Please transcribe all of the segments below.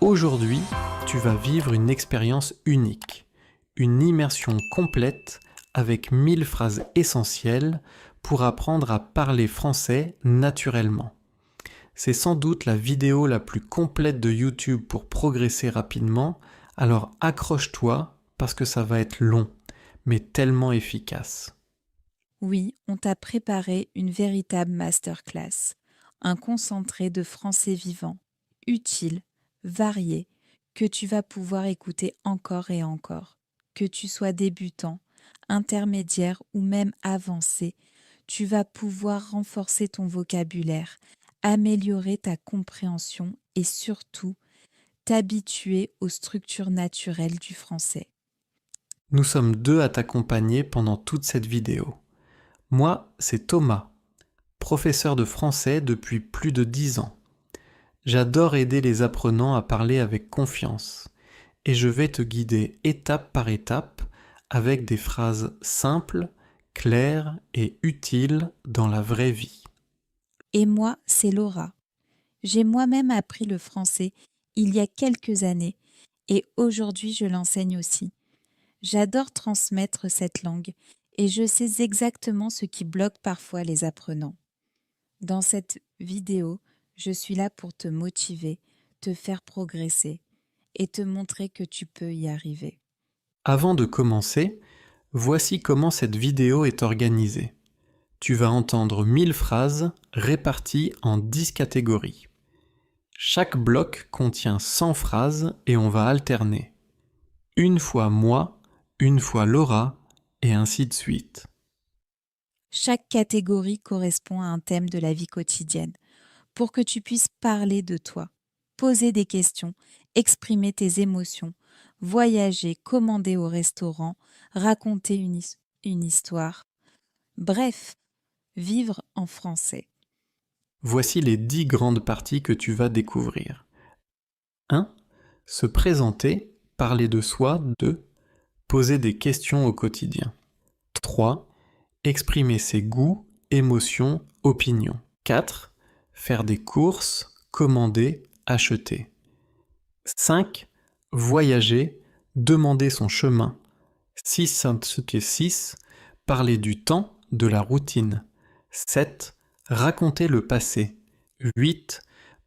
Aujourd'hui, tu vas vivre une expérience unique, une immersion complète avec 1000 phrases essentielles pour apprendre à parler français naturellement. C'est sans doute la vidéo la plus complète de YouTube pour progresser rapidement, alors accroche-toi parce que ça va être long, mais tellement efficace. Oui, on t'a préparé une véritable masterclass, un concentré de français vivant, utile, varié, que tu vas pouvoir écouter encore et encore. Que tu sois débutant, intermédiaire ou même avancé, tu vas pouvoir renforcer ton vocabulaire, améliorer ta compréhension et surtout t'habituer aux structures naturelles du français. Nous sommes deux à t'accompagner pendant toute cette vidéo. Moi, c'est Thomas, professeur de français depuis plus de 10 ans. J'adore aider les apprenants à parler avec confiance et je vais te guider étape par étape avec des phrases simples, claires et utiles dans la vraie vie. Et moi, c'est Laura. J'ai moi-même appris le français il y a quelques années et aujourd'hui je l'enseigne aussi. J'adore transmettre cette langue et je sais exactement ce qui bloque parfois les apprenants. Dans cette vidéo, je suis là pour te motiver, te faire progresser et te montrer que tu peux y arriver. Avant de commencer, voici comment cette vidéo est organisée. Tu vas entendre 1000 phrases réparties en 10 catégories. Chaque bloc contient 100 phrases et on va alterner. Une fois moi, une fois Laura, et ainsi de suite. Chaque catégorie correspond à un thème de la vie quotidienne pour que tu puisses parler de toi, poser des questions, exprimer tes émotions, voyager, commander au restaurant, raconter une histoire. Bref, vivre en français. Voici les 10 grandes parties que tu vas découvrir. 1. Se présenter, parler de soi. 2. Poser des questions au quotidien. 3. Exprimer ses goûts, émotions, opinions. 4. Faire des courses, commander, acheter. 5. Voyager, demander son chemin. 6. Parler du temps, de la routine. 7. Raconter le passé. 8.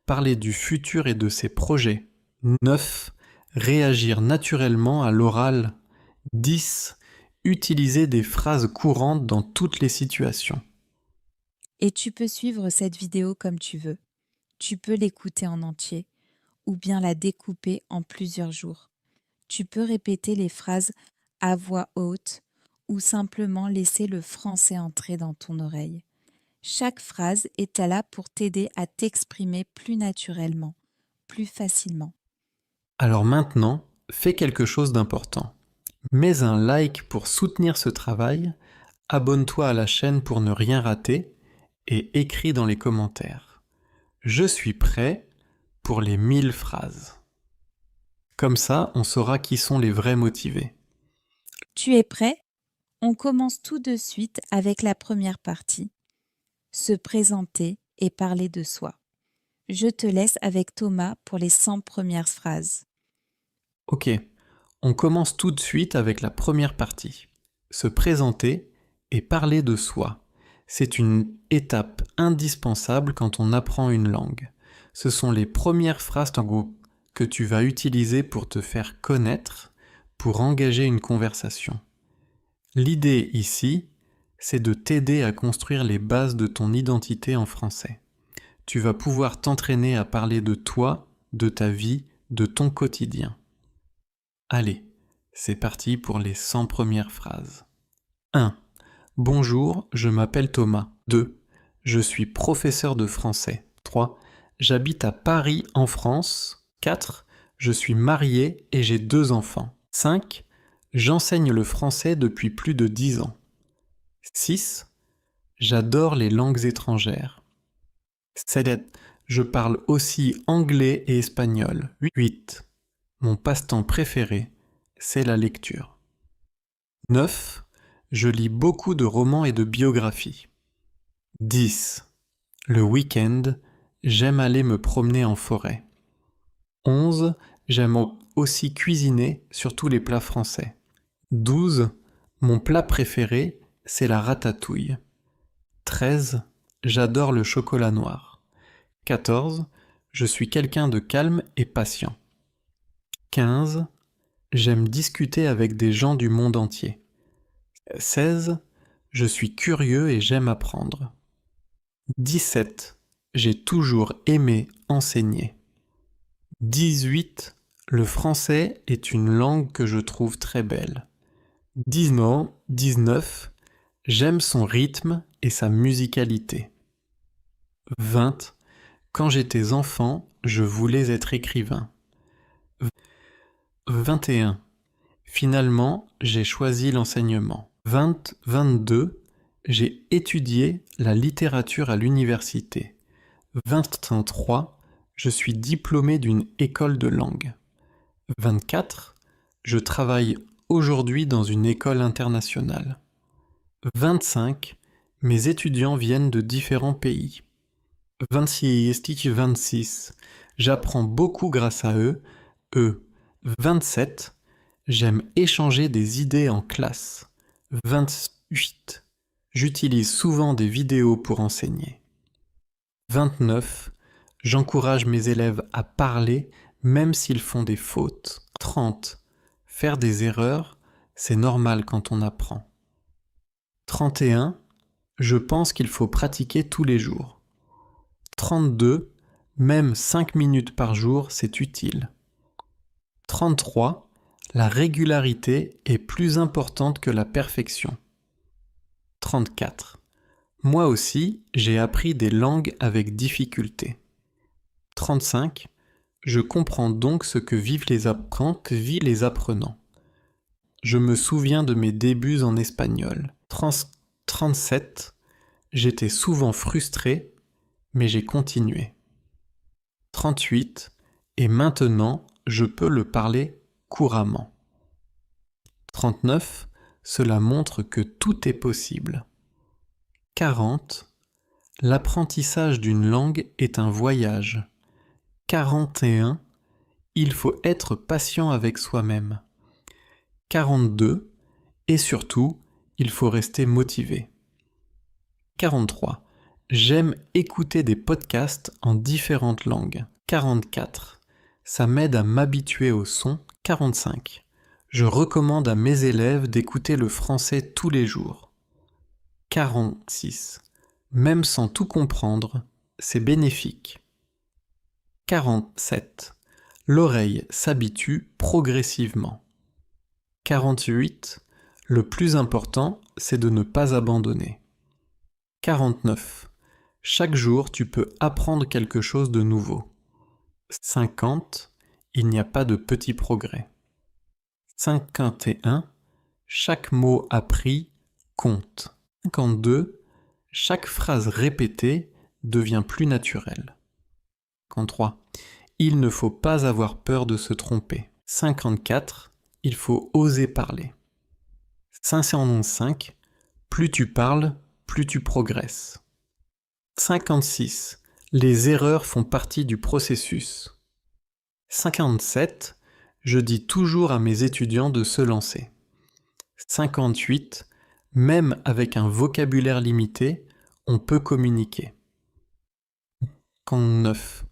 Parler du futur et de ses projets. 9. Réagir naturellement à l'oral. 10. Utiliser des phrases courantes dans toutes les situations. Et tu peux suivre cette vidéo comme tu veux. Tu peux l'écouter en entier ou bien la découper en plusieurs jours. Tu peux répéter les phrases à voix haute ou simplement laisser le français entrer dans ton oreille. Chaque phrase est là pour t'aider à t'exprimer plus naturellement, plus facilement. Alors maintenant, fais quelque chose d'important. Mets un like pour soutenir ce travail, abonne-toi à la chaîne pour ne rien rater et écris dans les commentaires. Je suis prêt pour les 1000 phrases. Comme ça, on saura qui sont les vrais motivés. Tu es prêt? On commence tout de suite avec la première partie. Se présenter et parler de soi. Je te laisse avec Thomas pour les 100 premières phrases. Ok, on commence tout de suite avec la première partie. Se présenter et parler de soi. C'est une étape indispensable quand on apprend une langue. Ce sont les premières phrases en gros que tu vas utiliser pour te faire connaître, pour engager une conversation. L'idée ici, c'est de t'aider à construire les bases de ton identité en français. Tu vas pouvoir t'entraîner à parler de toi, de ta vie, de ton quotidien. Allez, c'est parti pour les 100 premières phrases. 1. Bonjour, je m'appelle Thomas. 2. Je suis professeur de français. 3. J'habite à Paris en France. 4. Je suis marié et j'ai 2 enfants. 5. J'enseigne le français depuis plus de 10 ans. 6. J'adore les langues étrangères. 7. Je parle aussi anglais et espagnol. 8. Mon passe-temps préféré, c'est la lecture. 9. Je lis beaucoup de romans et de biographies. 10. Le week-end, j'aime aller me promener en forêt. 11. 11. J'aime aussi cuisiner, surtout les plats français. 12. Mon plat préféré, c'est la ratatouille. 13. J'adore le chocolat noir. 14. Je suis quelqu'un de calme et patient. 15. J'aime discuter avec des gens du monde entier. 16. Je suis curieux et j'aime apprendre. 17. J'ai toujours aimé enseigner. 18. Le français est une langue que je trouve très belle. 19. J'aime son rythme et sa musicalité. 20. Quand j'étais enfant, je voulais être écrivain. 21. Finalement, j'ai choisi l'enseignement. 22. J'ai étudié la littérature à l'université. 23. Je suis diplômé d'une école de langue. 24. Je travaille aujourd'hui dans une école internationale. 25. Mes étudiants viennent de différents pays. 26. J'apprends beaucoup grâce à eux. 27. J'aime échanger des idées en classe. 28. J'utilise souvent des vidéos pour enseigner. 29. J'encourage mes élèves à parler même s'ils font des fautes. 30. Faire des erreurs, c'est normal quand on apprend. 31. Je pense qu'il faut pratiquer tous les jours. 32. Même 5 minutes par jour, c'est utile. 33. La régularité est plus importante que la perfection. 34. Moi aussi, j'ai appris des langues avec difficulté. 35. Je comprends donc ce que vivent les apprenants. Je me souviens de mes débuts en espagnol. 37. J'étais souvent frustré, mais j'ai continué. 38. Et maintenant, je peux le parler couramment. 39. Cela montre que tout est possible. 40. L'apprentissage d'une langue est un voyage. 41. Il faut être patient avec soi-même. 42. Et surtout, il faut rester motivé. 43. J'aime écouter des podcasts en différentes langues. 44. Ça m'aide à m'habituer au son. 45. Je recommande à mes élèves d'écouter le français tous les jours. 46. Même sans tout comprendre, c'est bénéfique. 47. L'oreille s'habitue progressivement. 48. Le plus important, c'est de ne pas abandonner. 49. Chaque jour, tu peux apprendre quelque chose de nouveau. 50. Il n'y a pas de petits progrès. 51. Chaque mot appris compte. 52. Chaque phrase répétée devient plus naturelle. 53. Il ne faut pas avoir peur de se tromper. 54. Il faut oser parler. 505. Plus tu parles, plus tu progresses. 56. Les erreurs font partie du processus. 57. Je dis toujours à mes étudiants de se lancer. 58. Même avec un vocabulaire limité, on peut communiquer. 59.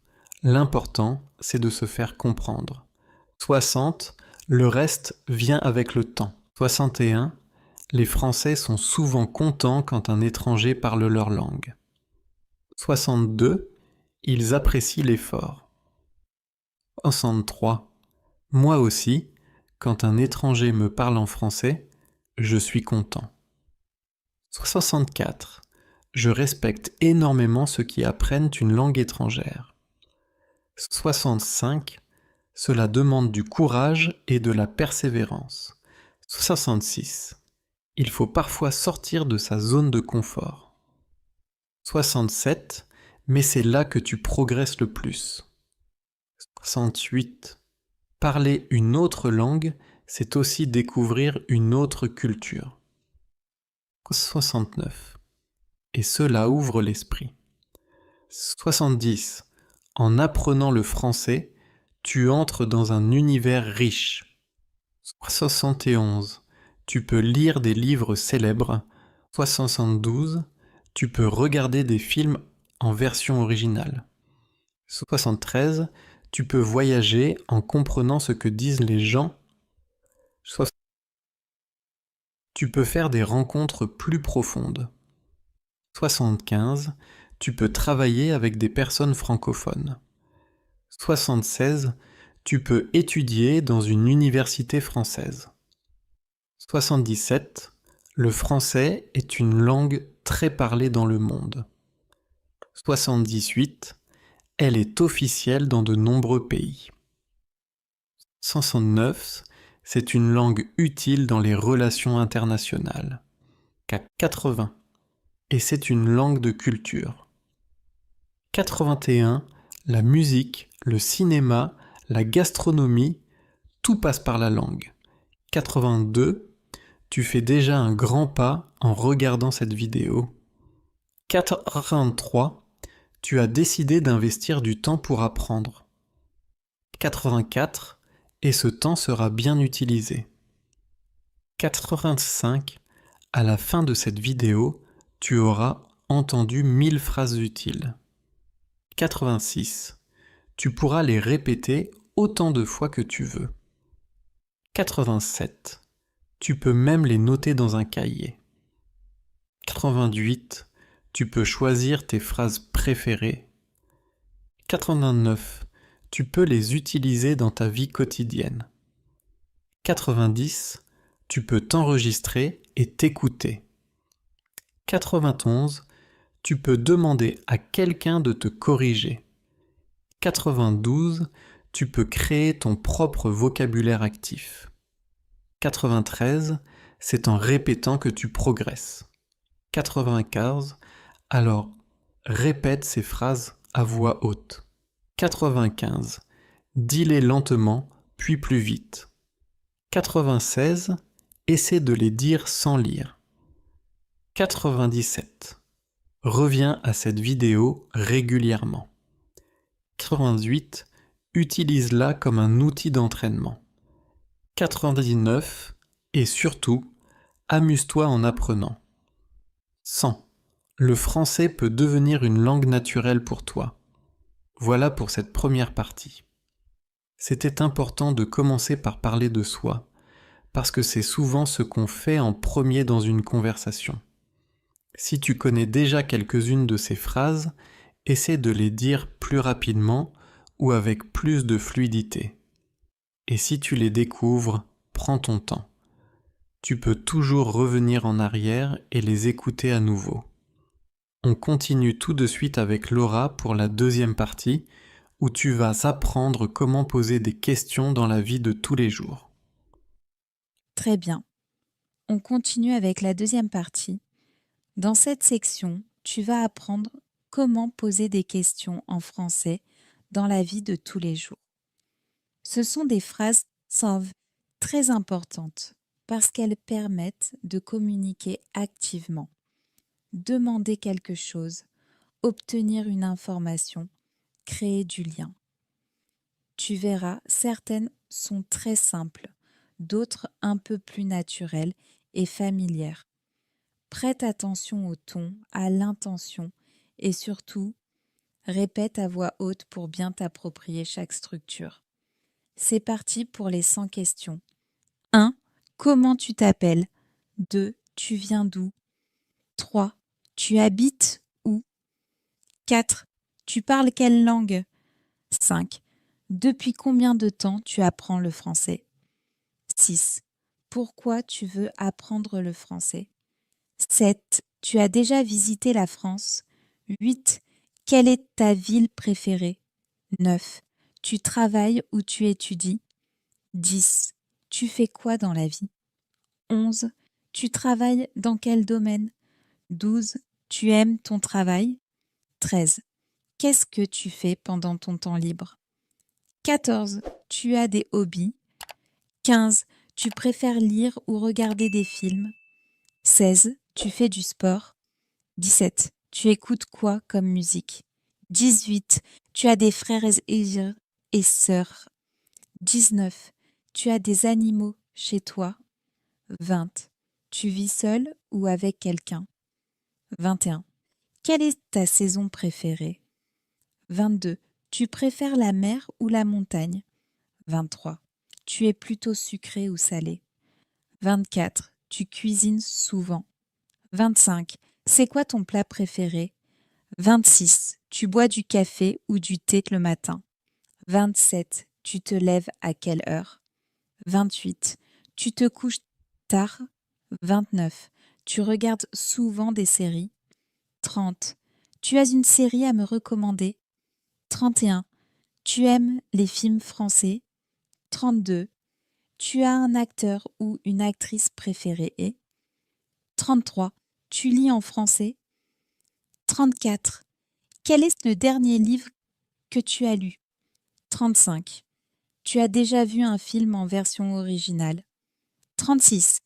L'important, c'est de se faire comprendre. 60. Le reste vient avec le temps. 61. Les Français sont souvent contents quand un étranger parle leur langue. 62. Ils apprécient l'effort. 63. Moi aussi, quand un étranger me parle en français, je suis content. 64. Je respecte énormément ceux qui apprennent une langue étrangère. 65. Cela demande du courage et de la persévérance. 66. Il faut parfois sortir de sa zone de confort. 67. Mais c'est là que tu progresses le plus. 68. Parler une autre langue, c'est aussi découvrir une autre culture. 69. Et cela ouvre l'esprit. 70. En apprenant le français, tu entres dans un univers riche. 71. Tu peux lire des livres célèbres. 72. Tu peux regarder des films en version originale. 73. Tu peux voyager en comprenant ce que disent les gens. Tu peux faire des rencontres plus profondes. 75. Tu peux travailler avec des personnes francophones. 76. Tu peux étudier dans une université française. 77. Le français est une langue très parlée dans le monde. 78. Elle est officielle dans de nombreux pays. 69. C'est une langue utile dans les relations internationales. 80. Et c'est une langue de culture. 81. La musique, le cinéma, la gastronomie, tout passe par la langue. 82. Tu fais déjà un grand pas en regardant cette vidéo. 83. Tu as décidé d'investir du temps pour apprendre. 84. Et ce temps sera bien utilisé. 85. À la fin de cette vidéo, tu auras entendu 1000 phrases utiles. 86. Tu pourras les répéter autant de fois que tu veux. 87. Tu peux même les noter dans un cahier. 88. Tu peux choisir tes phrases préférées. 89. Tu peux les utiliser dans ta vie quotidienne. 90. Tu peux t'enregistrer et t'écouter. 91. Tu peux demander à quelqu'un de te corriger. 92. Tu peux créer ton propre vocabulaire actif. 93. C'est en répétant que tu progresses. 95. Alors, répète ces phrases à voix haute. 95. Dis-les lentement, puis plus vite. 96. Essaie de les dire sans lire. 97. Reviens à cette vidéo régulièrement. 88. Utilise-la comme un outil d'entraînement. 99. Et surtout, amuse-toi en apprenant. 100. Le français peut devenir une langue naturelle pour toi. Voilà pour cette première partie. C'était important de commencer par parler de soi, parce que c'est souvent ce qu'on fait en premier dans une conversation. Si tu connais déjà quelques-unes de ces phrases, essaie de les dire plus rapidement ou avec plus de fluidité. Et si tu les découvres, prends ton temps. Tu peux toujours revenir en arrière et les écouter à nouveau. On continue tout de suite avec Laura pour la deuxième partie, où tu vas apprendre comment poser des questions dans la vie de tous les jours. Très bien. On continue avec la deuxième partie. Dans cette section, tu vas apprendre comment poser des questions en français dans la vie de tous les jours. Ce sont des phrases très importantes parce qu'elles permettent de communiquer activement, demander quelque chose, obtenir une information, créer du lien. Tu verras, certaines sont très simples, d'autres un peu plus naturelles et familières. Prête attention au ton, à l'intention et surtout, répète à voix haute pour bien t'approprier chaque structure. C'est parti pour les 100 questions. 1. Comment tu t'appelles? 2. Tu viens d'où? 3. Tu habites où? 4. Tu parles quelle langue? 5. Depuis combien de temps tu apprends le français? 6. Pourquoi tu veux apprendre le français? 7. Tu as déjà visité la France? 8. Quelle est ta ville préférée? 9. Tu travailles ou tu étudies? 10. Tu fais quoi dans la vie? 11. Tu travailles dans quel domaine? 12. Tu aimes ton travail? 13. Qu'est-ce que tu fais pendant ton temps libre? 14. Tu as des hobbies? 15. Tu préfères lire ou regarder des films? 16. Tu fais du sport? 17. Tu écoutes quoi comme musique? 18. Tu as des frères et sœurs 19. Tu as des animaux chez toi. 20. Tu vis seul ou avec quelqu'un. 21. Quelle est ta saison préférée? 22. Tu préfères la mer ou la montagne? 23. Tu es plutôt sucré ou salé? 24. Tu cuisines souvent. 25. C'est quoi ton plat préféré? 26. Tu bois du café ou du thé le matin. 27. Tu te lèves à quelle heure? 28. Tu te couches tard. 29. Tu regardes souvent des séries. 30. Tu as une série à me recommander. 31. Tu aimes les films français. 32. Tu as un acteur ou une actrice préférée et 33. Tu lis en français. 34. Quel est le dernier livre que tu as lu? 35. Tu as déjà vu un film en version originale. 36.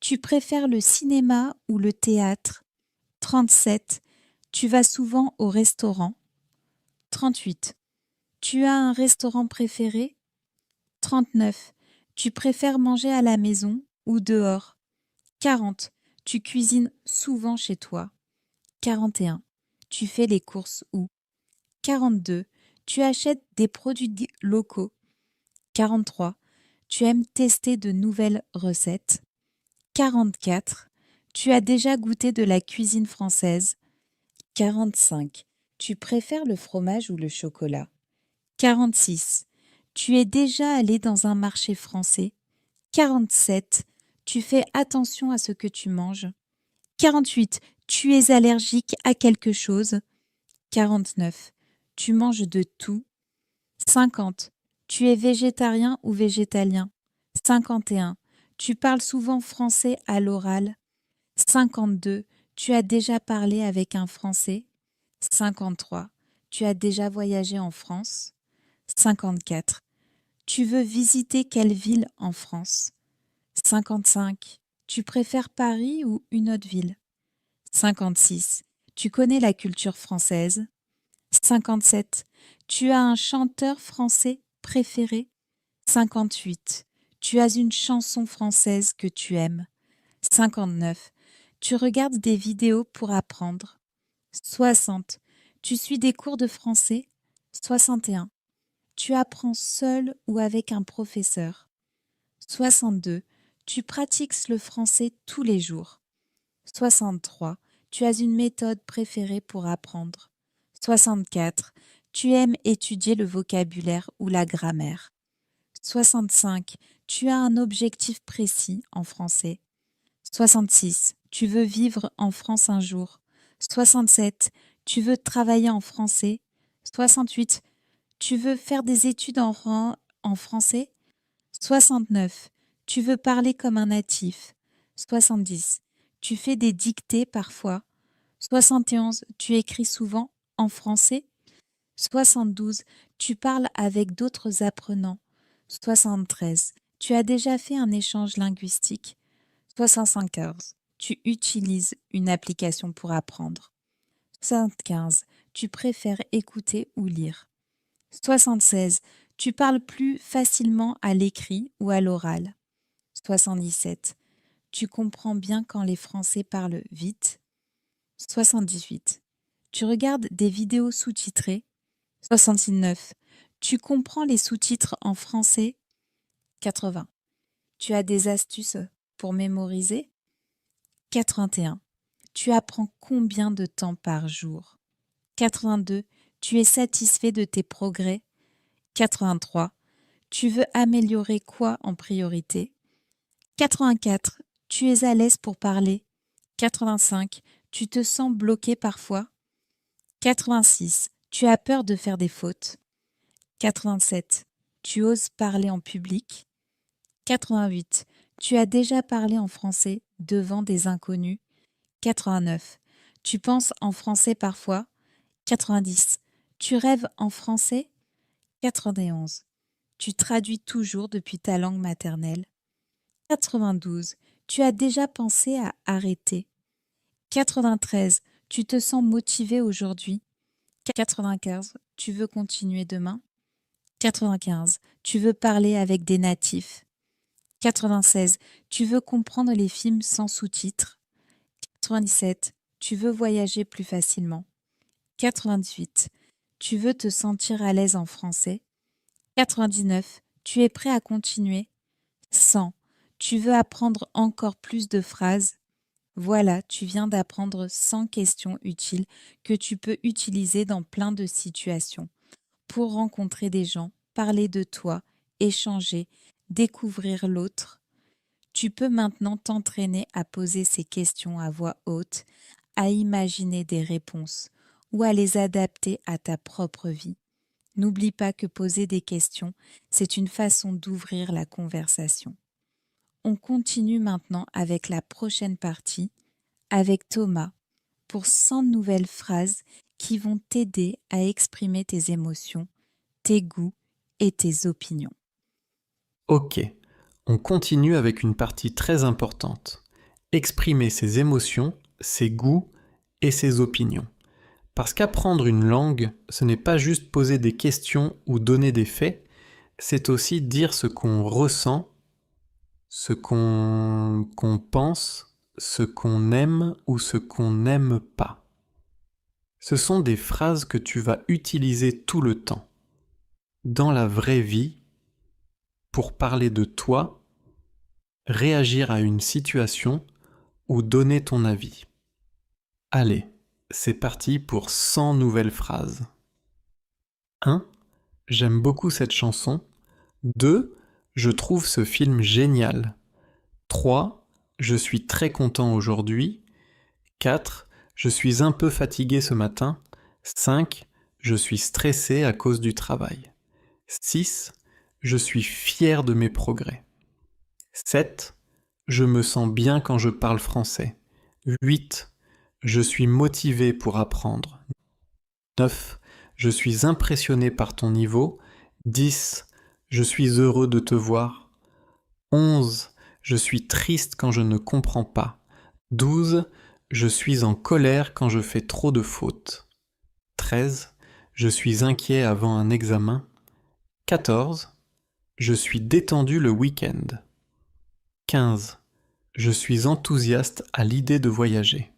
Tu préfères le cinéma ou le théâtre? 37. Tu vas souvent au restaurant. 38. Tu as un restaurant préféré? 39. Tu préfères manger à la maison ou dehors? 40. Tu cuisines souvent chez toi. 41. Tu fais les courses où? 42. Tu achètes des produits locaux. 43. Tu aimes tester de nouvelles recettes. 44. Tu as déjà goûté de la cuisine française. 45. Tu préfères le fromage ou le chocolat. 46. Tu es déjà allé dans un marché français. 47. Tu fais attention à ce que tu manges. 48. Tu es allergique à quelque chose. 49. Tu manges de tout. 50. Tu es végétarien ou végétalien. 51. Tu parles souvent français à l'oral. 52. Tu as déjà parlé avec un Français. 53. Tu as déjà voyagé en France. 54. Tu veux visiter quelle ville en France? 55. Tu préfères Paris ou une autre ville? 56. Tu connais la culture française? 57. Tu as un chanteur français préféré? 58. Tu as une chanson française que tu aimes? 59. Tu regardes des vidéos pour apprendre? 60. Tu suis des cours de français? 61. Tu apprends seul ou avec un professeur? 62. Tu pratiques le français tous les jours? 63. Tu as une méthode préférée pour apprendre? 64. Tu aimes étudier le vocabulaire ou la grammaire? 65. Tu as un objectif précis en français? 66. Tu veux vivre en France un jour? 67. Tu veux travailler en français? 68. Tu veux faire des études en français? 69. Tu veux parler comme un natif? 70. Tu fais des dictées parfois? 71. Tu écris souvent en français? 72. Tu parles avec d'autres apprenants? 73. Tu as déjà fait un échange linguistique? 75. Tu utilises une application pour apprendre? 75. Tu préfères écouter ou lire? 76. Tu parles plus facilement à l'écrit ou à l'oral? 77. Tu comprends bien quand les Français parlent vite? 78. Tu regardes des vidéos sous-titrées? 69. Tu comprends les sous-titres en français? 80. Tu as des astuces pour mémoriser? 81. Tu apprends combien de temps par jour? 82. Tu es satisfait de tes progrès? 83. Tu veux améliorer quoi en priorité? 84. Tu es à l'aise pour parler? 85. Tu te sens bloqué parfois? 86. Tu as peur de faire des fautes? 87. Tu oses parler en public? 88. Tu as déjà parlé en français devant des inconnus? 89. Tu penses en français parfois? 90. Tu rêves en français? 91. Tu traduis toujours depuis ta langue maternelle? 92. Tu as déjà pensé à arrêter? 93. Tu te sens motivé aujourd'hui? 95. Tu veux continuer demain? 95. Tu veux parler avec des natifs. 96. Tu veux comprendre les films sans sous-titres. 97. Tu veux voyager plus facilement. 98. Tu veux te sentir à l'aise en français. 99. Tu es prêt à continuer. 100. Tu veux apprendre encore plus de phrases. Voilà, tu viens d'apprendre 100 questions utiles que tu peux utiliser dans plein de situations pour rencontrer des gens, parler de toi, échanger, découvrir l'autre. Tu peux maintenant t'entraîner à poser ces questions à voix haute, à imaginer des réponses ou à les adapter à ta propre vie. N'oublie pas que poser des questions, c'est une façon d'ouvrir la conversation. On continue maintenant avec la prochaine partie, avec Thomas, pour 100 nouvelles phrases qui vont t'aider à exprimer tes émotions, tes goûts et tes opinions. Ok, on continue avec une partie très importante. Exprimer ses émotions, ses goûts et ses opinions. Parce qu'apprendre une langue, ce n'est pas juste poser des questions ou donner des faits, c'est aussi dire ce qu'on ressent, ce qu'on pense, ce qu'on aime ou ce qu'on n'aime pas. Ce sont des phrases que tu vas utiliser tout le temps, dans la vraie vie, pour parler de toi, réagir à une situation ou donner ton avis. Allez, c'est parti pour 100 nouvelles phrases. 1. J'aime beaucoup cette chanson. 2. Je trouve ce film génial. 3. Je suis très content aujourd'hui. 4. Je suis un peu fatigué ce matin. 5. Je suis stressé à cause du travail. 6. Je suis fier de mes progrès. 7. Je me sens bien quand je parle français. 8. Je suis motivé pour apprendre. 9. Je suis impressionné par ton niveau. 10. Je suis heureux de te voir. 11. Je suis triste quand je ne comprends pas. 12. Je suis en colère quand je fais trop de fautes. 13. Je suis inquiet avant un examen. 14. Je suis détendu le week-end. 15. Je suis enthousiaste à l'idée de voyager.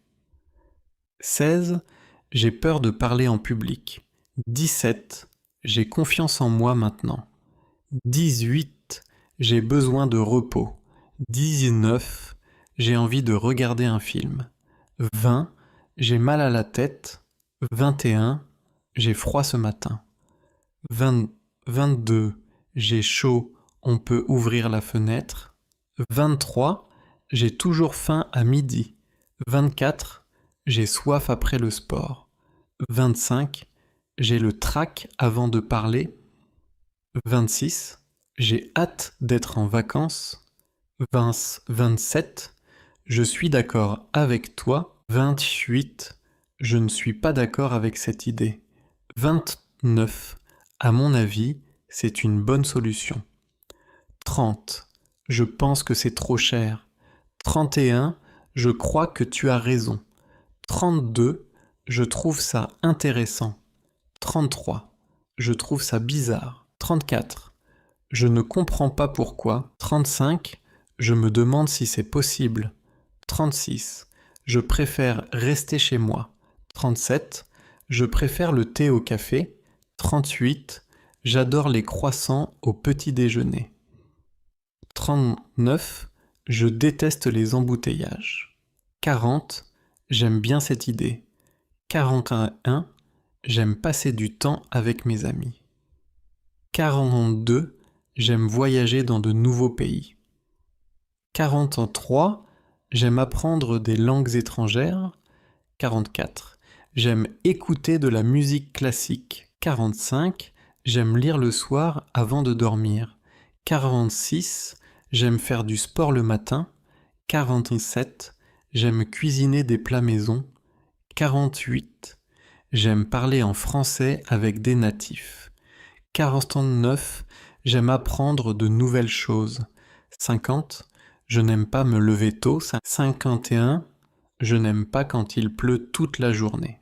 16. J'ai peur de parler en public. 17. J'ai confiance en moi maintenant. 18. J'ai besoin de repos. 19. J'ai envie de regarder un film. 20. J'ai mal à la tête. 21. J'ai froid ce matin. 22. J'ai chaud, on peut ouvrir la fenêtre. 23. J'ai toujours faim à midi. 24. J'ai soif après le sport. 25. J'ai le trac avant de parler. 26. J'ai hâte d'être en vacances. 27. Je suis d'accord avec toi. 28. Je ne suis pas d'accord avec cette idée. 29. À mon avis, c'est une bonne solution. 30. Je pense que c'est trop cher. 31. Je crois que tu as raison. 32. Je trouve ça intéressant. 33. Je trouve ça bizarre. 34. Je ne comprends pas pourquoi. 35. Je me demande si c'est possible. 36. Je préfère rester chez moi. 37. Je préfère le thé au café. 38. J'adore les croissants au petit déjeuner. 39. Je déteste les embouteillages. 40. J'aime bien cette idée. 41. J'aime passer du temps avec mes amis. 42. J'aime voyager dans de nouveaux pays. 43. J'aime apprendre des langues étrangères. 44. J'aime écouter de la musique classique. 45. J'aime lire le soir avant de dormir. 46. J'aime faire du sport le matin. 47. J'aime cuisiner des plats maison. 48. J'aime parler en français avec des natifs. 49. J'aime apprendre de nouvelles choses. 50. Je n'aime pas me lever tôt. 51. Je n'aime pas quand il pleut toute la journée.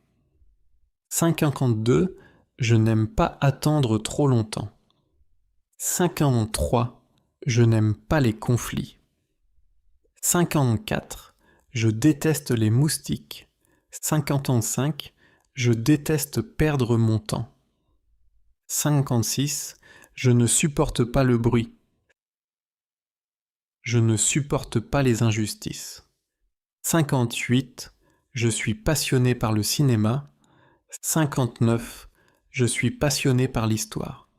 52. Je n'aime pas attendre trop longtemps. 53. Je n'aime pas les conflits. 54. Je déteste les moustiques. 55. Je déteste perdre mon temps. 56. Je ne supporte pas le bruit. Je ne supporte pas les injustices. 58. Je suis passionné par le cinéma. 59. Je suis passionné par l'histoire.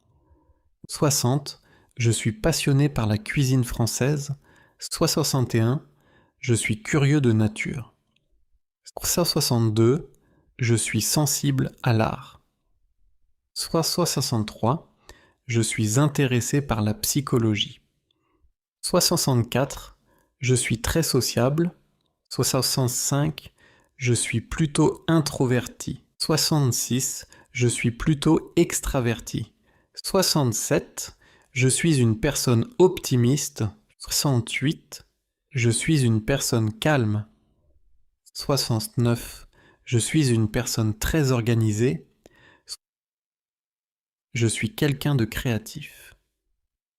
60. Je suis passionné par la cuisine française. 61. Je suis curieux de nature. 62. Je suis sensible à l'art. 63. Je suis intéressé par la psychologie. 64. Je suis très sociable. 65. Je suis plutôt introverti. 66. Je suis plutôt extraverti. 67. Je suis une personne optimiste. 68. Je suis une personne calme. 69. Je suis une personne très organisée. Je suis quelqu'un de créatif.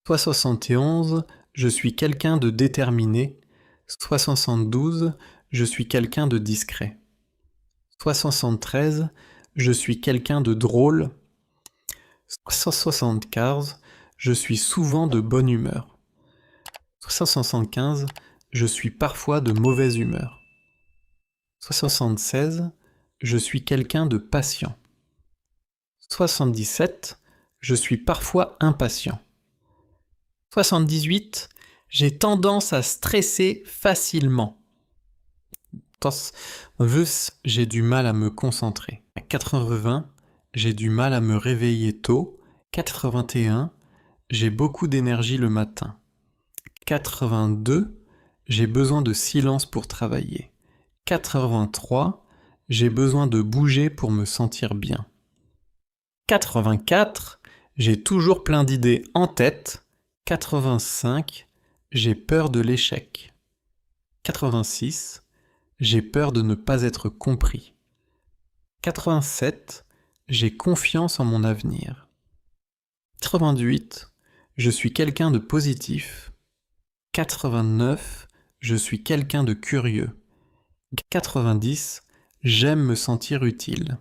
71. Je suis quelqu'un de déterminé. 72. Je suis quelqu'un de discret. 73. Je suis quelqu'un de drôle. 75. Je suis souvent de bonne humeur. 75. Je suis parfois de mauvaise humeur. 76. Je suis quelqu'un de patient. 77. Je suis parfois impatient. 78. J'ai tendance à stresser facilement. J'ai du mal à me concentrer. 80. J'ai du mal à me réveiller tôt. 81. J'ai beaucoup d'énergie le matin. 82. J'ai besoin de silence pour travailler. 83. J'ai besoin de bouger pour me sentir bien. 84. J'ai toujours plein d'idées en tête. 85. J'ai peur de l'échec. 86. J'ai peur de ne pas être compris. 87. J'ai confiance en mon avenir. 88. Je suis quelqu'un de positif. 89. Je suis quelqu'un de curieux. 90. J'aime me sentir utile.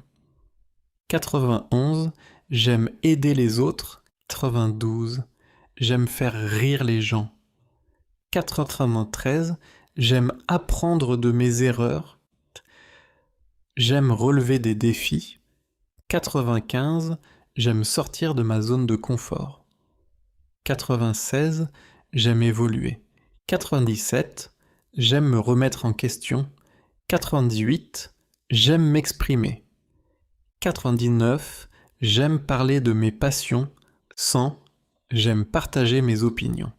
91. J'aime aider les autres. 92. J'aime faire rire les gens. 93. J'aime apprendre de mes erreurs. J'aime relever des défis. 95. J'aime sortir de ma zone de confort. 96. J'aime évoluer. 97. J'aime me remettre en question. 98. J'aime m'exprimer. 99. J'aime parler de mes passions. 100. J'aime partager mes opinions.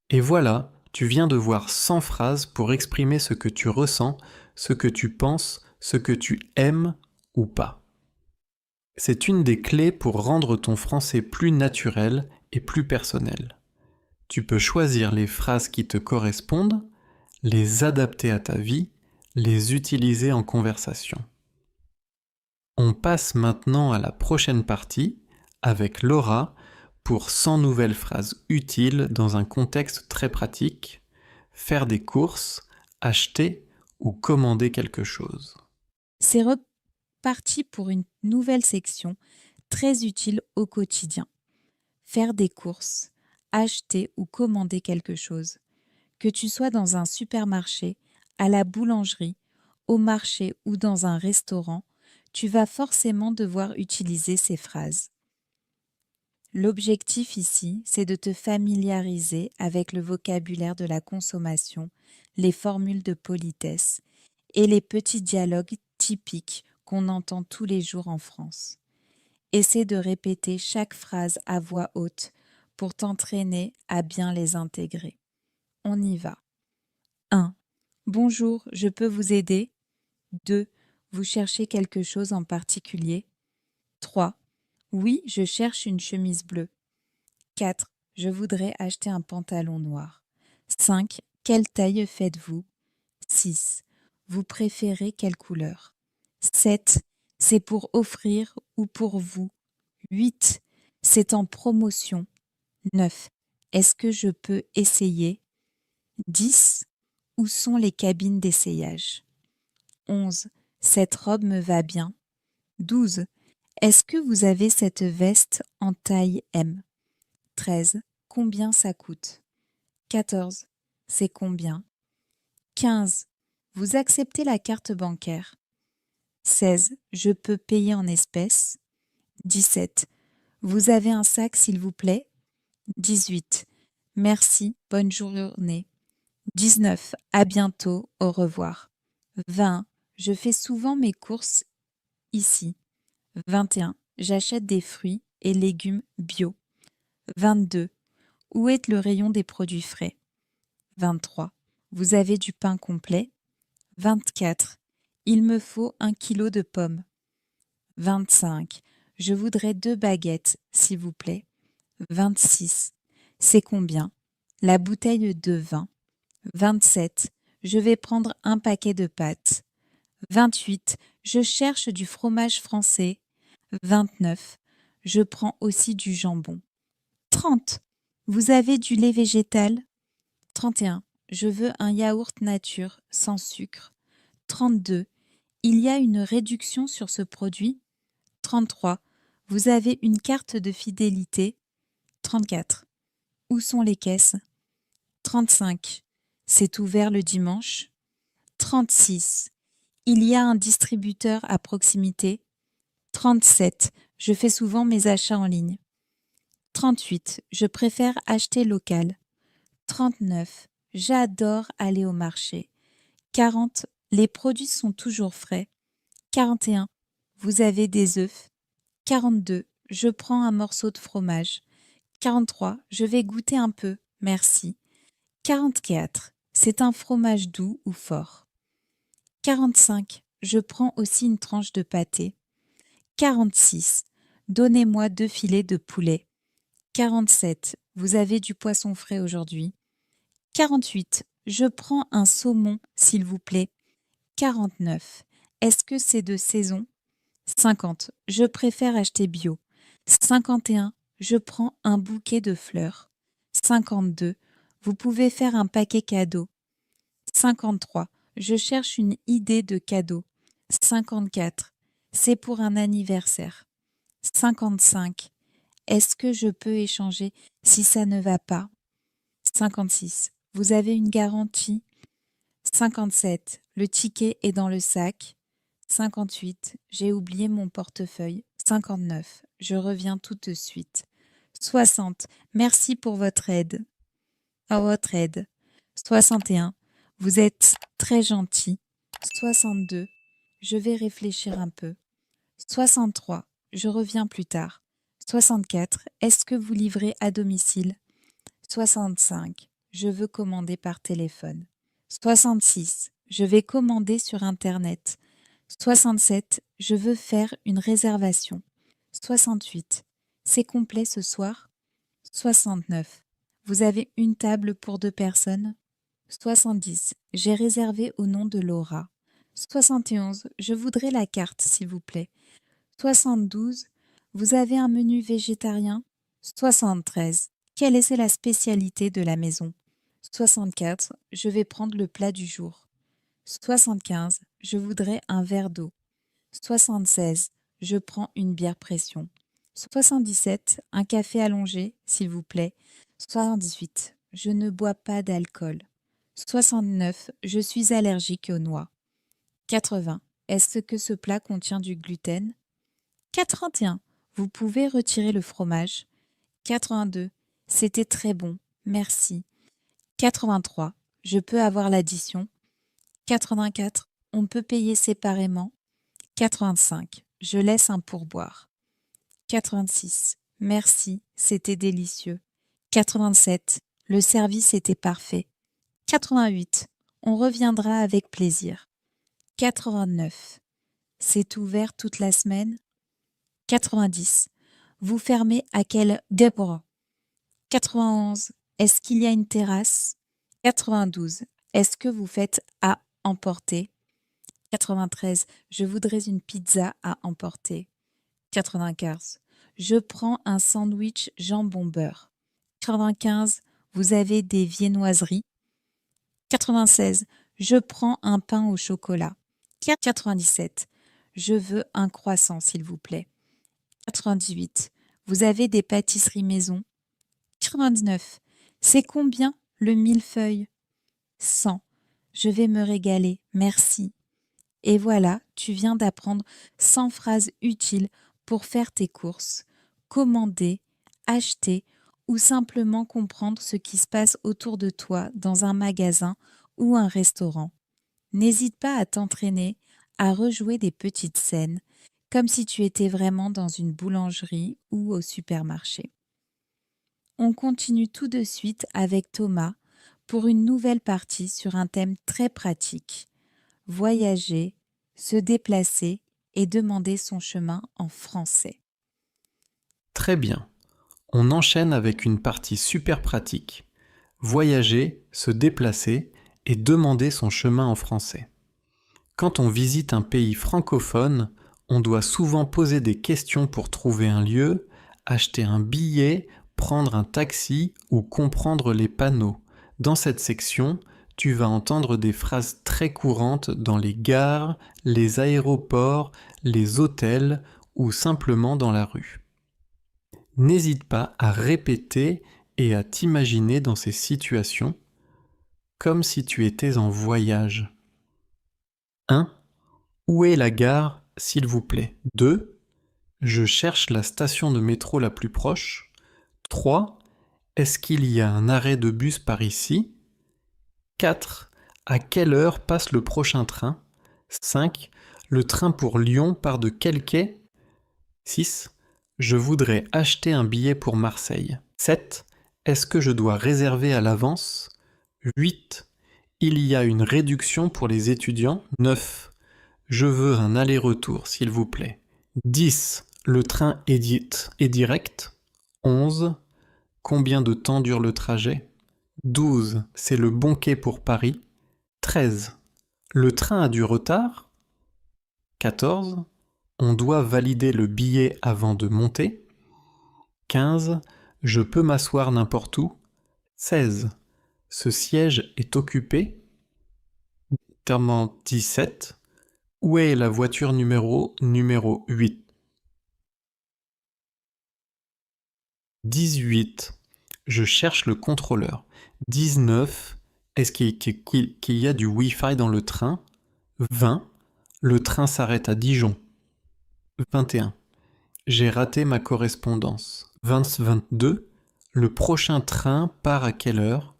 Et voilà, tu viens de voir 100 phrases pour exprimer ce que tu ressens, ce que tu penses, ce que tu aimes ou pas. C'est une des clés pour rendre ton français plus naturel et plus personnel. Tu peux choisir les phrases qui te correspondent, les adapter à ta vie, les utiliser en conversation. On passe maintenant à la prochaine partie avec Laura pour 100 nouvelles phrases utiles dans un contexte très pratique, faire des courses, acheter ou commander quelque chose. C'est reparti pour une nouvelle section très utile au quotidien. Faire des courses, acheter ou commander quelque chose. Que tu sois dans un supermarché, à la boulangerie, au marché ou dans un restaurant, tu vas forcément devoir utiliser ces phrases. L'objectif ici, c'est de te familiariser avec le vocabulaire de la consommation, les formules de politesse et les petits dialogues typiques qu'on entend tous les jours en France. Essaie de répéter chaque phrase à voix haute pour t'entraîner à bien les intégrer. On y va. 1. Bonjour, je peux vous aider? 2. Vous cherchez quelque chose en particulier? 3. Oui, je cherche une chemise bleue. 4. Je voudrais acheter un pantalon noir. 5. Quelle taille faites-vous? 6. Vous préférez quelle couleur? 7. C'est pour offrir ou pour vous? 8. C'est en promotion. 9. Est-ce que je peux essayer? 10. Où sont les cabines d'essayage? 11. Cette robe me va bien. 12. Est-ce que vous avez cette veste en taille M? 13. Combien ça coûte? 14. C'est combien? 15. Vous acceptez la carte bancaire? 16. Je peux payer en espèces? 17. Vous avez un sac s'il vous plaît? 18. Merci, bonne journée. 19. À bientôt, au revoir. 20. Je fais souvent mes courses ici. 21. J'achète des fruits et légumes bio. 22. Où est le rayon des produits frais? 23. Vous avez du pain complet? 24. Il me faut 1 kilo de pommes. 25. Je voudrais 2 baguettes, s'il vous plaît. 26. C'est combien? La bouteille de vin. 27. Je vais prendre un paquet de pâtes. 28. Je cherche du fromage français. 29. Je prends aussi du jambon. 30. Vous avez du lait végétal? 31. Je veux un yaourt nature sans sucre. 32. Il y a une réduction sur ce produit? 33. Vous avez une carte de fidélité? 34. Où sont les caisses? 35. C'est ouvert le dimanche? 36. Il y a un distributeur à proximité? 37. Je fais souvent mes achats en ligne. 38. Je préfère acheter local. 39. J'adore aller au marché. 40. Les produits sont toujours frais. 41. Vous avez des œufs? 42. Je prends un morceau de fromage. 43. Je vais goûter un peu, merci. 44. C'est un fromage doux ou fort? 45. Je prends aussi une tranche de pâté. 46. Donnez-moi 2 filets de poulet. 47. Vous avez du poisson frais aujourd'hui? 48. Je prends un saumon, s'il vous plaît. 49. Est-ce que c'est de saison? 50. Je préfère acheter bio. 51. Je prends un bouquet de fleurs. 52. Vous pouvez faire un paquet cadeau. 53. Je cherche une idée de cadeau. 54. C'est pour un anniversaire. 55. Est-ce que je peux échanger si ça ne va pas? 56. Vous avez une garantie? 57. Le ticket est dans le sac. 58. J'ai oublié mon portefeuille. 59. Je reviens tout de suite. 60. Merci pour votre aide. À votre aide. 61. Vous êtes très gentil. 62. Je vais réfléchir un peu. 63. Je reviens plus tard. 64. Est-ce que vous livrez à domicile? 65. Je veux commander par téléphone. 66. Je vais commander sur Internet. 67. Je veux faire une réservation. 68. C'est complet ce soir? 69. Vous avez une table pour 2 personnes? 70. J'ai réservé au nom de Laura. 71. Je voudrais la carte, s'il vous plaît. 72. Vous avez un menu végétarien? 73. Quelle est la spécialité de la maison? 64. Je vais prendre le plat du jour. 75. Je voudrais un verre d'eau. 76. Je prends une bière pression. 77. Un café allongé, s'il vous plaît. 78. Je ne bois pas d'alcool. 69. Je suis allergique aux noix. 80. Est-ce que ce plat contient du gluten? 81. Vous pouvez retirer le fromage. 82. C'était très bon, merci. 83. Je peux avoir l'addition. 84. On peut payer séparément. 85. Je laisse un pourboire. 86. Merci, c'était délicieux. 87. Le service était parfait. 88. On reviendra avec plaisir. 89. C'est ouvert toute la semaine. 90. Vous fermez à quelle heure? 91. Est-ce qu'il y a une terrasse? 92. Est-ce que vous faites à emporter? 93. Je voudrais une pizza à emporter. 95. Je prends un sandwich jambon beurre. 95, vous avez des viennoiseries. 96, je prends un pain au chocolat. 97, je veux un croissant, s'il vous plaît. 98, vous avez des pâtisseries maison. 99, c'est combien le millefeuille? 100, je vais me régaler, merci. Et voilà, tu viens d'apprendre 100 phrases utiles pour faire tes courses, commander, acheter ou simplement comprendre ce qui se passe autour de toi dans un magasin ou un restaurant. N'hésite pas à t'entraîner à rejouer des petites scènes, comme si tu étais vraiment dans une boulangerie ou au supermarché. On continue tout de suite avec Thomas pour une nouvelle partie sur un thème très pratique. Voyager, se déplacer et demander son chemin en français. Très bien. On enchaîne avec une partie super pratique. Voyager, se déplacer et demander son chemin en français. Quand on visite un pays francophone, on doit souvent poser des questions pour trouver un lieu, acheter un billet, prendre un taxi ou comprendre les panneaux. Dans cette section, tu vas entendre des phrases très courantes dans les gares, les aéroports, les hôtels ou simplement dans la rue. N'hésite pas à répéter et à t'imaginer dans ces situations comme si tu étais en voyage. 1. Où est la gare, s'il vous plaît? 2. Je cherche la station de métro la plus proche. 3. Est-ce qu'il y a un arrêt de bus par ici? 4. À quelle heure passe le prochain train? 5. Le train pour Lyon part de quel quai? 6. Je voudrais acheter un billet pour Marseille. 7. Est-ce que je dois réserver à l'avance? 8. Il y a une réduction pour les étudiants. 9. Je veux un aller-retour, s'il vous plaît. 10. Le train est direct. 11. Combien de temps dure le trajet? 12. C'est le bon quai pour Paris. 13. Le train a du retard. 14. On doit valider le billet avant de monter. 15. Je peux m'asseoir n'importe où. 16. Ce siège est occupé. 17. Où est la voiture numéro 8? 18. Je cherche le contrôleur. 19. Est-ce qu'il y a du Wi-Fi dans le train? 20. Le train s'arrête à Dijon. 21. J'ai raté ma correspondance. 22. Le prochain train part à quelle heure?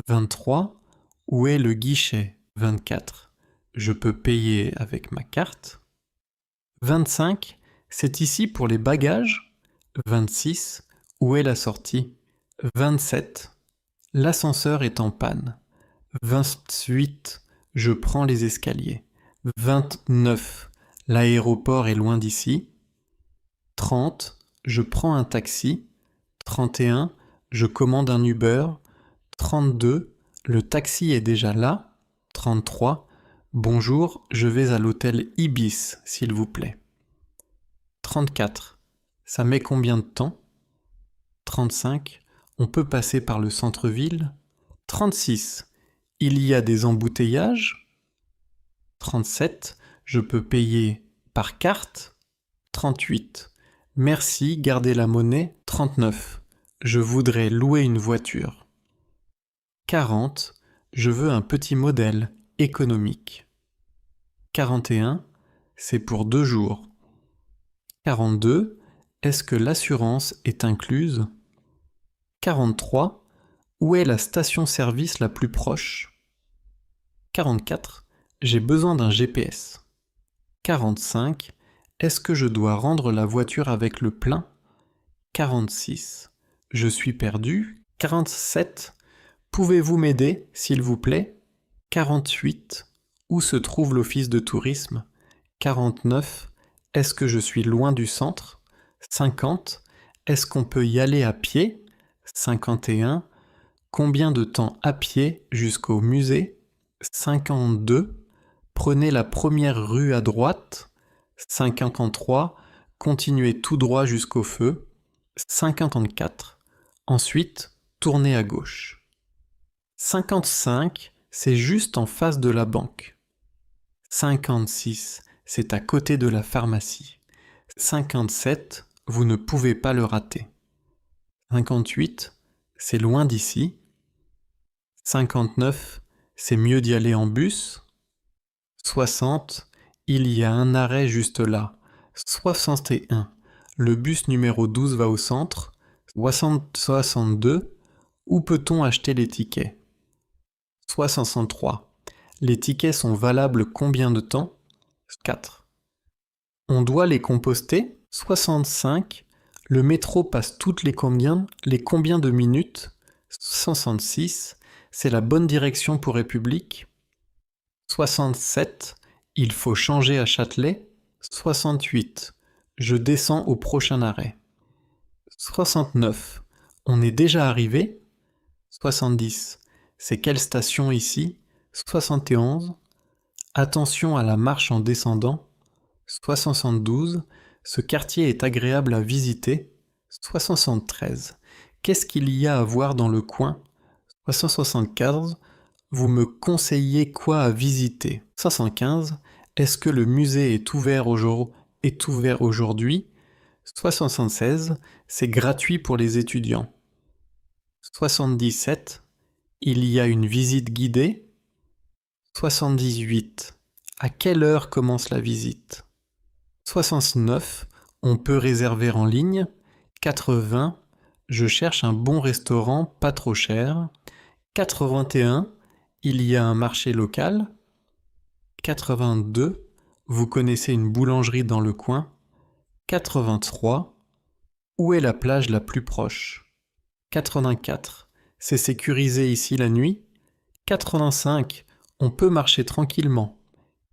23. Où est le guichet? 24. Je peux payer avec ma carte. 25. C'est ici pour les bagages. 26. Où est la sortie? 27. L'ascenseur est en panne. 28. Je prends les escaliers. 29. L'aéroport est loin d'ici. 30. Je prends un taxi. 31. Je commande un Uber. 32. Le taxi est déjà là. 33. Bonjour, je vais à l'hôtel Ibis, s'il vous plaît. 34. Ça met combien de temps? 35. On peut passer par le centre-ville. 36. Il y a des embouteillages. 37. Je peux payer par carte. 38. Merci, gardez la monnaie. 39. Je voudrais louer une voiture. 40. Je veux un petit modèle économique. 41. C'est pour 2 jours. 42. Est-ce que l'assurance est incluse? 43. Où est la station-service la plus proche? 44. J'ai besoin d'un GPS. 45. Est-ce que je dois rendre la voiture avec le plein? 46. Je suis perdu. 47. Pouvez-vous m'aider, s'il vous plaît? 48. Où se trouve l'office de tourisme? 49. Est-ce que je suis loin du centre? 50. Est-ce qu'on peut y aller à pied? 51. Combien de temps à pied jusqu'au musée? 52. Prenez la première rue à droite. 53. Continuez tout droit jusqu'au feu. 54. Ensuite, tournez à gauche. 55, c'est juste en face de la banque. 56, c'est à côté de la pharmacie. 57, vous ne pouvez pas le rater. 58, c'est loin d'ici. 59, c'est mieux d'y aller en bus. 60, il y a un arrêt juste là. 61, le bus numéro 12 va au centre. 62, où peut-on acheter les tickets? 63, les tickets sont valables combien de temps? 4. On doit les composter? 65, le métro passe toutes les combien de minutes? 66, c'est la bonne direction pour République? 67, il faut changer à Châtelet? 68, je descends au prochain arrêt. 69, on est déjà arrivé? 70, c'est quelle station ici? 71, attention à la marche en descendant. 72, ce quartier est agréable à visiter. 73, qu'est-ce qu'il y a à voir dans le coin? 74, vous me conseillez quoi à visiter? 75, est-ce que le musée est ouvert aujourd'hui? 76, c'est gratuit pour les étudiants. 77, il y a une visite guidée. 78, à quelle heure commence la visite? 69, on peut réserver en ligne. 80, je cherche un bon restaurant pas trop cher. 81, il y a un marché local. 82, vous connaissez une boulangerie dans le coin. 83, où est la plage la plus proche? 84, c'est sécurisé ici la nuit? 85, on peut marcher tranquillement.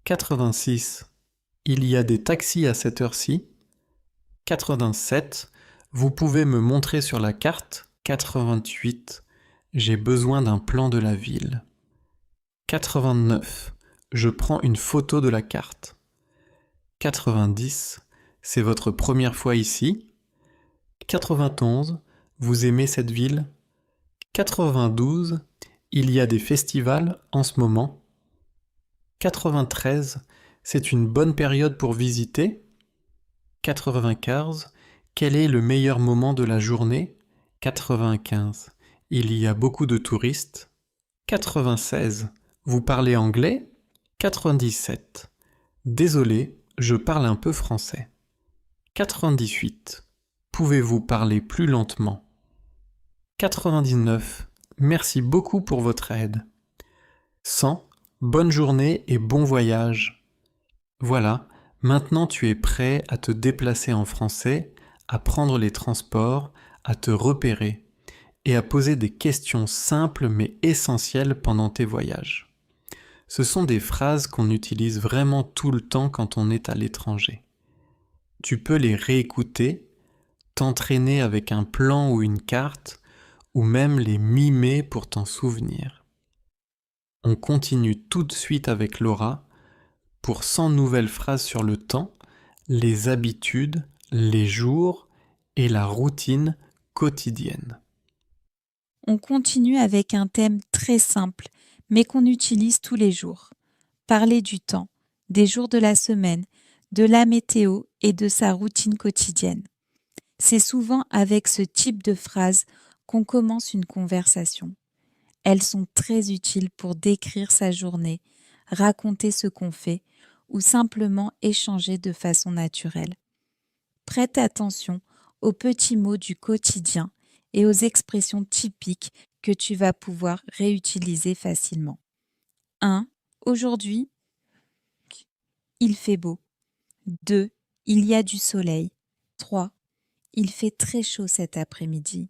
86, il y a des taxis à cette heure-ci. 87, vous pouvez me montrer sur la carte. 88, j'ai besoin d'un plan de la ville. 89, je prends une photo de la carte. 90, c'est votre première fois ici. 91, vous aimez cette ville? 92, il y a des festivals en ce moment. 93, c'est une bonne période pour visiter. 95, quel est le meilleur moment de la journée? 95, il y a beaucoup de touristes. 96, vous parlez anglais? 97, désolé, je parle un peu français. 98, pouvez-vous parler plus lentement? 99, merci beaucoup pour votre aide. 100, bonne journée et bon voyage. Voilà, maintenant tu es prêt à te déplacer en français, à prendre les transports, à te repérer et à poser des questions simples mais essentielles pendant tes voyages. Ce sont des phrases qu'on utilise vraiment tout le temps quand on est à l'étranger. Tu peux les réécouter, t'entraîner avec un plan ou une carte, ou même les mimer pour t'en souvenir. On continue tout de suite avec Laura pour 100 nouvelles phrases sur le temps, les habitudes, les jours et la routine quotidienne. On continue avec un thème très simple, mais qu'on utilise tous les jours. Parler du temps, des jours de la semaine, de la météo et de sa routine quotidienne. C'est souvent avec ce type de phrase qu'on commence une conversation. Elles sont très utiles pour décrire sa journée, raconter ce qu'on fait ou simplement échanger de façon naturelle. Prête attention aux petits mots du quotidien et aux expressions typiques que tu vas pouvoir réutiliser facilement. 1. Aujourd'hui, il fait beau. 2. Il y a du soleil. 3. Il fait très chaud cet après-midi.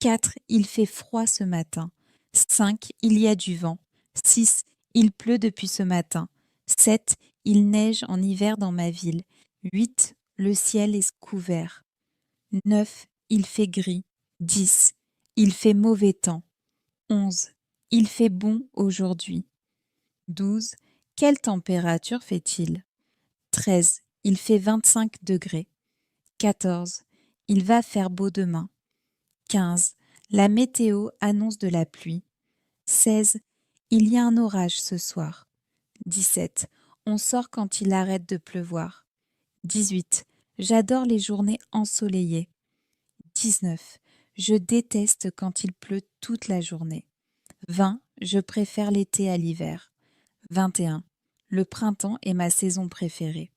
4. Il fait froid ce matin. 5. Il y a du vent. 6. Il pleut depuis ce matin. 7. Il neige en hiver dans ma ville. 8. Le ciel est couvert. 9. Il fait gris. 10. Il fait mauvais temps. 11. Il fait bon aujourd'hui. 12. Quelle température fait-il? 13. Il fait 25 degrés. 14. Il va faire beau demain. 15. La météo annonce de la pluie. 16. Il y a un orage ce soir. 17. On sort quand il arrête de pleuvoir. 18. J'adore les journées ensoleillées. 19. Je déteste quand il pleut toute la journée. 20. Je préfère l'été à l'hiver. 21. Le printemps est ma saison préférée.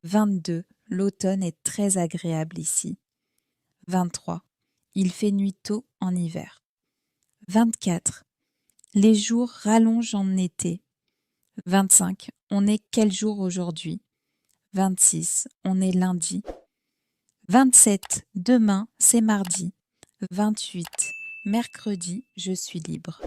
22. L'automne est très agréable ici. 23. Il fait nuit tôt en hiver. 24. Les jours rallongent en été. 25. On est quel jour aujourd'hui? 26. On est lundi. 27. Demain, c'est mardi. 28. Mercredi, je suis libre.